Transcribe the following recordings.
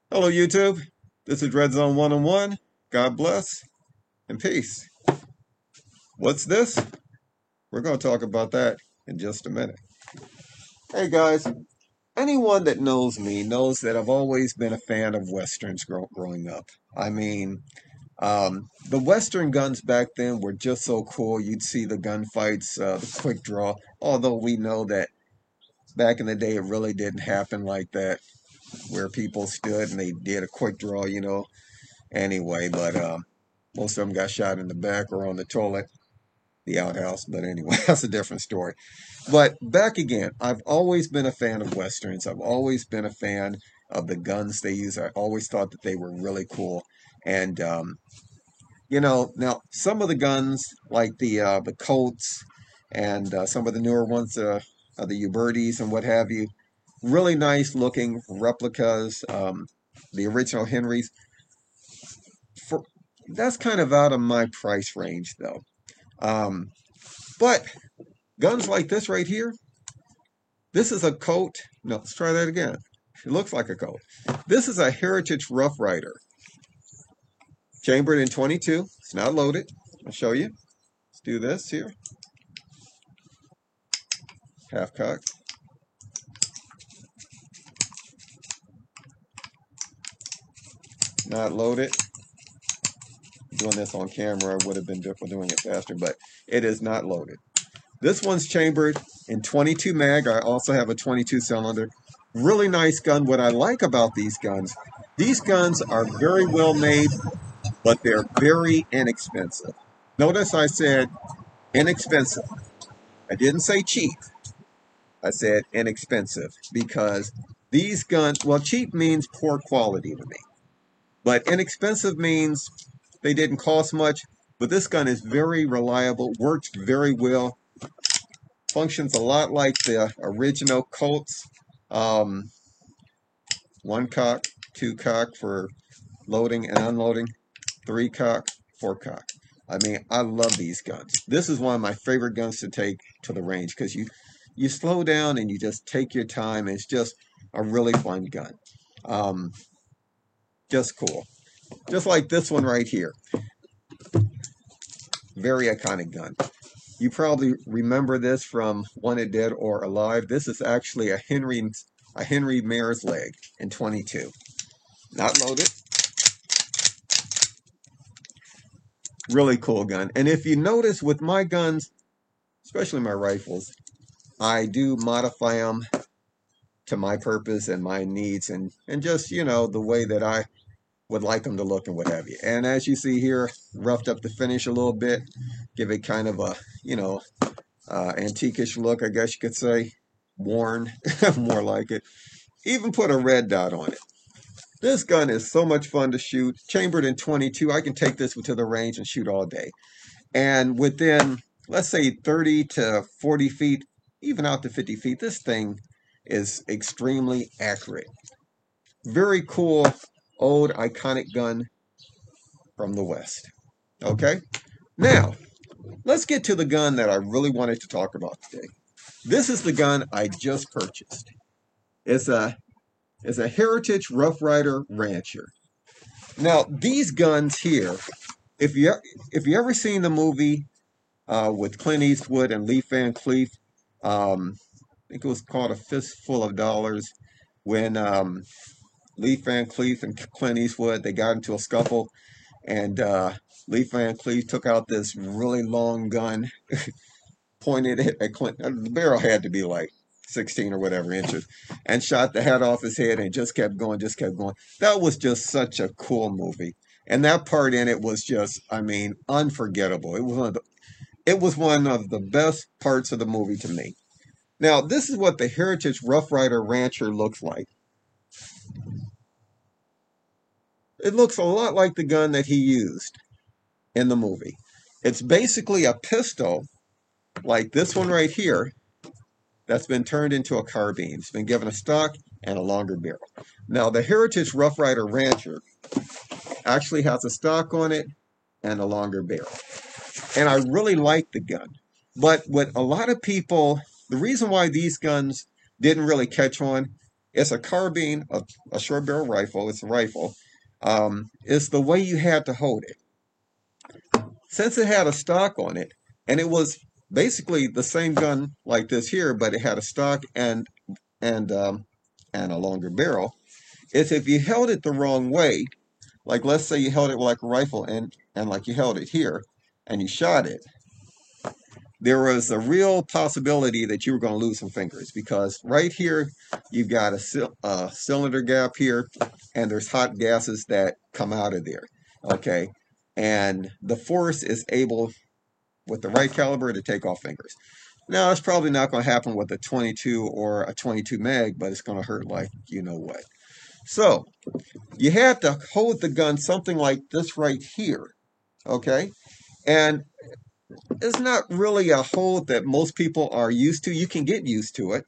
Hello, YouTube. This is Red Zone 101. God bless and peace. What's this? We're going to talk about that in just a minute. Hey, guys. Anyone that knows me knows that I've always been a fan of Westerns growing up. I mean, the Western guns back then were just so cool. You'd see the gunfights, the quick draw, although we know that back in the day it really didn't happen like that, where people stood and they did a quick draw, anyway, but most of them got shot in the back or on the toilet, the outhouse. But anyway, that's a different story. But back again, I've always been a fan of Westerns. I've always been a fan of the guns they use. I always thought that they were really cool. And, now some of the guns, like the Colts and some of the newer ones, the Ubertis and what have you, really nice looking replicas. The original Henrys, for that's kind of out of my price range though. Um, but guns like this right here, this is a Colt. No, let's try that again. It looks like a Colt. This is a Heritage Rough Rider, chambered in 22. It's not loaded. I'll show you. Let's do this here. Half cock. Not loaded. Doing this on camera, I would have been doing it faster, but it is not loaded. This one's chambered in 22 mag. I also have a 22 cylinder. Really nice gun. What I like about these guns are very well made, but they're very inexpensive. Notice I said inexpensive. I didn't say cheap. I said inexpensive because these guns, well, cheap means poor quality to me, but inexpensive means they didn't cost much. But this gun is very reliable, works very well, functions a lot like the original Colts. Um, One cock, two cock for loading and unloading, three cock, four cock. I mean, I love these guns. This is one of my favorite guns to take to the range because you slow down and you just take your time. And it's just a really fun gun. Um, just cool. Just like this one right here. Very iconic gun. You probably remember this from Wanted Dead or Alive. This is actually a Henry Mare's leg in 22. Not loaded. Really cool gun. And if you notice with my guns, especially my rifles, I do modify them to my purpose and my needs and just, the way that I would like them to look and what have you. And as you see here, roughed up the finish a little bit, give it kind of a, antiquish look, I guess you could say. Worn, more like it. Even put a red dot on it. This gun is so much fun to shoot. Chambered in 22, I can take this to the range and shoot all day. And within, let's say, 30 to 40 feet, even out to 50 feet, this thing is extremely accurate. Very cool, old, iconic gun from the West. Okay? Now, let's get to the gun that I really wanted to talk about today. This is the gun I just purchased. It's a, it's a Heritage Rough Rider Rancher. Now, these guns here, if you if you ever seen the movie with Clint Eastwood and Lee Van Cleef. I think it was called A Fistful of Dollars. When Lee Van Cleef and Clint Eastwood, they got into a scuffle, and Lee Van Cleef took out this really long gun, pointed it at Clint. The barrel had to be like 16 or whatever inches, and shot the head off his head and just kept going, just kept going. That was just such a cool movie. And that part in it was just, I mean, unforgettable. It was one of the best parts of the movie to me. Now, this is what the Heritage Rough Rider Rancher looks like. It looks a lot like the gun that he used in the movie. It's basically a pistol, like this one right here, that's been turned into a carbine. It's been given a stock and a longer barrel. Now, the Heritage Rough Rider Rancher actually has a stock on it and a longer barrel. And I really like the gun. But what a lot of people, the reason why these guns didn't really catch on it's a carbine, a short barrel rifle. It's a rifle. It's the way you had to hold it. Since it had a stock on it, and it was basically the same gun like this here, but it had a stock and and a longer barrel. Is if you held it the wrong way, like let's say you held it like a rifle and like you held it here, and you shot it, there was a real possibility that you were going to lose some fingers because right here you've got a cylinder gap here, and there's hot gases that come out of there. Okay, and the force is able with the right caliber to take off fingers. Now, it's probably not going to happen with a 22 or a 22 mag, but it's going to hurt like you know what. So, you have to hold the gun something like this right here, okay? And it's not really a hold that most people are used to. You can get used to it,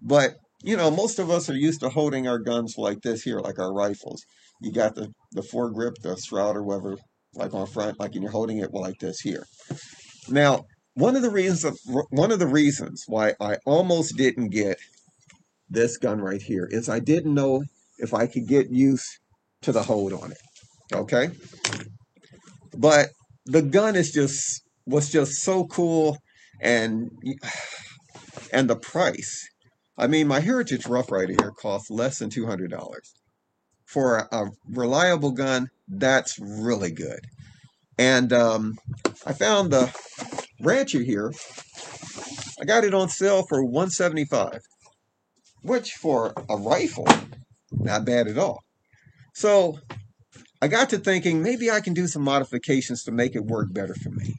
but you know, most of us are used to holding our guns like this here, like our rifles. You got the foregrip, the shroud, or whatever, like on front, like, and you're holding it like this here. Now, one of the reasons why I almost didn't get this gun right here is I didn't know if I could get used to the hold on it. Okay, but the gun was just so cool, and the price. I mean, my Heritage Rough Rider here costs less than $200 for a reliable gun. That's really good. And I found the Rancher here. I got it on sale for $175, which for a rifle, not bad at all. So I got to thinking maybe I can do some modifications to make it work better for me.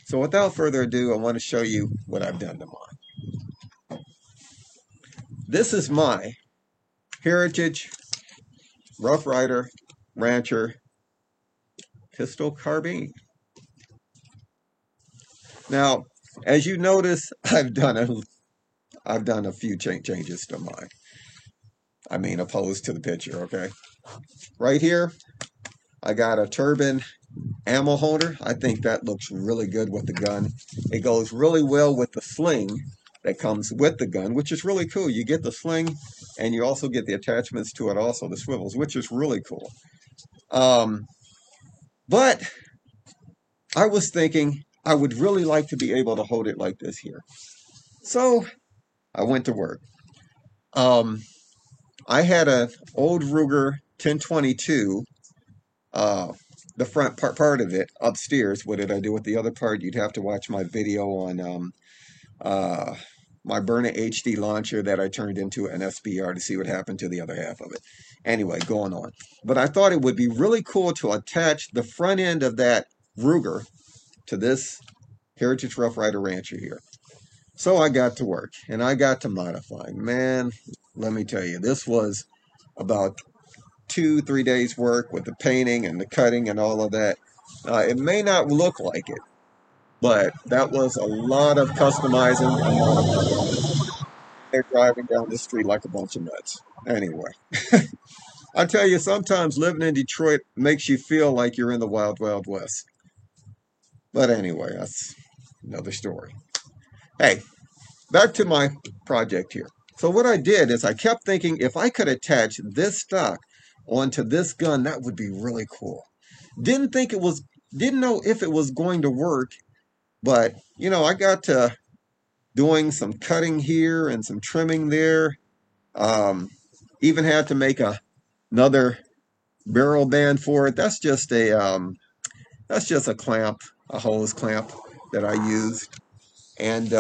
So without further ado, I want to show you what I've done to mine. This is my Heritage Rough Rider Rancher pistol carbine. Now, as you notice, I've done a few changes to mine. I mean, opposed to the picture, okay? Right here, I got a turbine ammo holder. I think that looks really good with the gun. It goes really well with the sling that comes with the gun, which is really cool. You get the sling, and you also get the attachments to it, also the swivels, which is really cool. But I was thinking I would really like to be able to hold it like this here. So I went to work. I had an old Ruger 1022, the front part of it upstairs. What did I do with the other part? You'd have to watch my video on my Byrna HD launcher that I turned into an SBR to see what happened to the other half of it. Anyway, going on. But I thought it would be really cool to attach the front end of that Ruger to this Heritage Rough Rider Rancher here. So I got to work, and I got to modifying. Man, let me tell you, this was about 2-3 days work with the painting and the cutting and all of that. It may not look like it, but that was a lot of customizing and modifying. They're driving down the street like a bunch of nuts. Anyway, I tell you, sometimes living in Detroit makes you feel like you're in the wild, wild west. But anyway, that's another story. Hey, back to my project here. So what I did is I kept thinking if I could attach this stock onto this gun, that would be really cool. Didn't know if it was going to work, but you know, I got to doing some cutting here and some trimming there. Even had to make another barrel band for it. That's just a clamp, a hose clamp that I used. And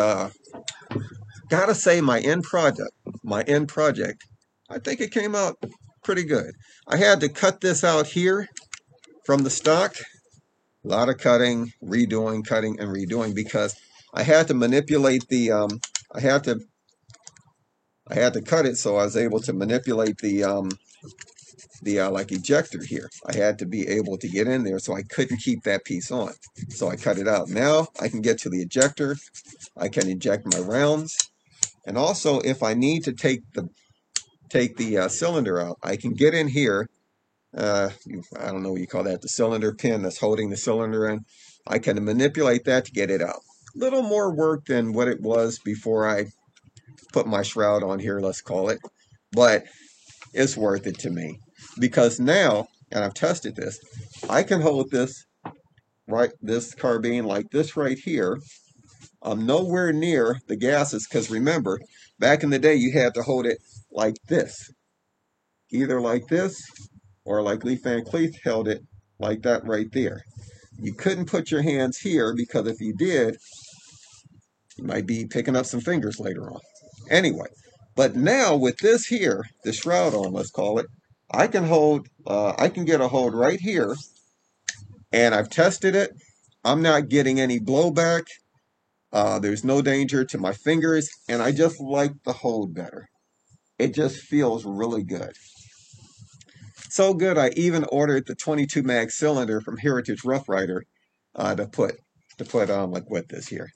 gotta say, my end project, I think it came out pretty good. I had to cut this out here from the stock. A lot of cutting and redoing because I had to manipulate the I had to cut it so I was able to manipulate the like ejector here. I had to be able to get in there, so I couldn't keep that piece on. So I cut it out. Now I can get to the ejector. I can eject my rounds, and also if I need to take the cylinder out, I can get in here. I don't know what you call that, the cylinder pin that's holding the cylinder in. I can manipulate that to get it out. A little more work than what it was before I put my shroud on here, let's call it. But it's worth it to me because now, and I've tested this, I can hold this this carbine like this right here. I'm nowhere near the gases because remember, back in the day, you had to hold it like this, either like this or like Leif Van Cleef held it like that right there. You couldn't put your hands here because if you did, you might be picking up some fingers later on. Anyway, but now with this here, the shroud on, let's call it, I can get a hold right here, and I've tested it. I'm not getting any blowback. There's no danger to my fingers, and I just like the hold better. It just feels really good. So good, I even ordered the 22 mag cylinder from Heritage Rough Rider to put on like with this here.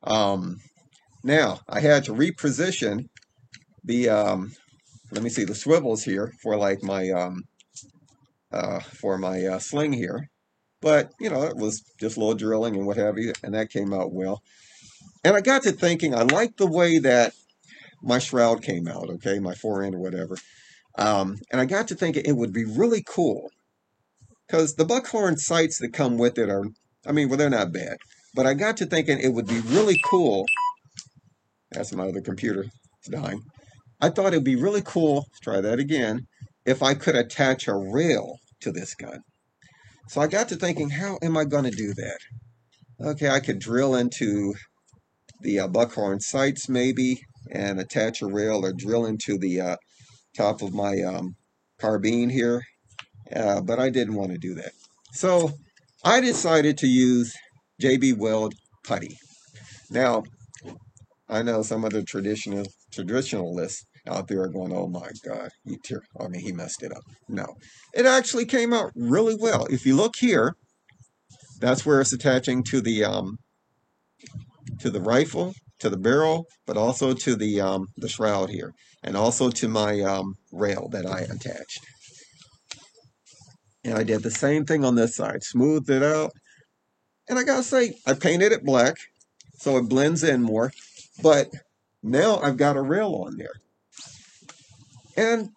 Now I had to reposition the let me see the swivels here for like my sling here, but you know it was just a little drilling and what have you, and that came out well. And I got to thinking, I like the way that my shroud came out, okay, my forend or whatever. And I got to thinking it would be really cool because the buckhorn sights that come with it are, I mean, well, they're not bad. But I got to thinking it would be really cool. That's my other computer dying. I thought it would be really cool, let's try that again, if I could attach a rail to this gun. So I got to thinking, how am I going to do that? Okay, I could drill into the buckhorn sights maybe and attach a rail or drill into the top of my carbine here, but I didn't want to do that. So I decided to use JB Weld putty. Now, I know some of the traditionalists out there are going, oh my God, he messed it up. No, it actually came out really well. If you look here, that's where it's attaching to the rifle, to the barrel, but also to the shroud here, and also to my rail that I attached. And I did the same thing on this side, smoothed it out. And I gotta say, I painted it black so it blends in more. But now I've got a rail on there. And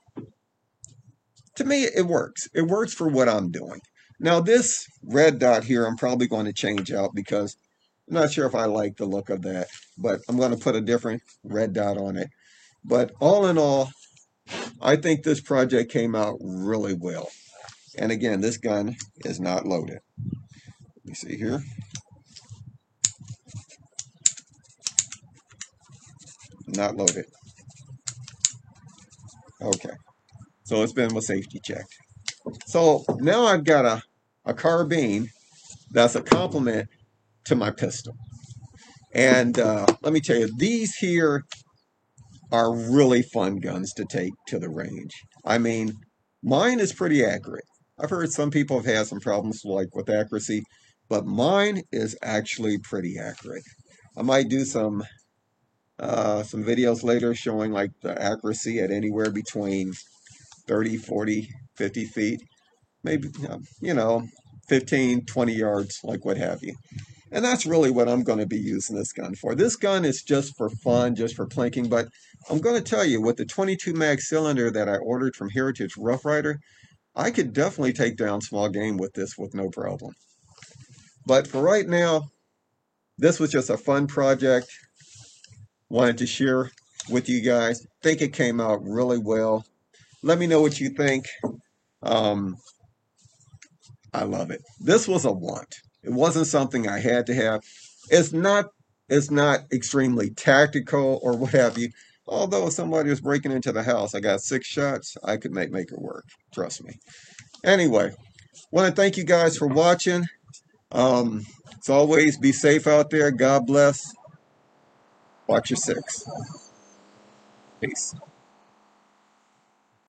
to me, it works. It works for what I'm doing. Now, this red dot here, I'm probably going to change out because I'm not sure if I like the look of that. But I'm going to put a different red dot on it. But all in all, I think this project came out really well. And again, this gun is not loaded. Let me see here. Not loaded. Okay. So it's been safety checked. So now I've got a carbine that's a complement to my pistol. And let me tell you, these here are really fun guns to take to the range. I mean, mine is pretty accurate. I've heard some people have had some problems like with accuracy, but mine is actually pretty accurate. I might do some videos later showing like the accuracy at anywhere between 30, 40, 50 feet, maybe, 15, 20 yards, like what have you. And that's really what I'm going to be using this gun for. This gun is just for fun, just for plinking, but I'm going to tell you, with the 22 mag cylinder that I ordered from Heritage Rough Rider, I could definitely take down small game with this with no problem. But for right now, this was just a fun project. Wanted to share with you guys. Think it came out really well. Let me know what you think. I love it. This was a want. It wasn't something I had to have. It's not extremely tactical or what have you. Although if somebody was breaking into the house, I got 6 shots, I could make it work. Trust me. Anyway, want to thank you guys for watching. As always, be safe out there. God bless. Watch your 6. Peace.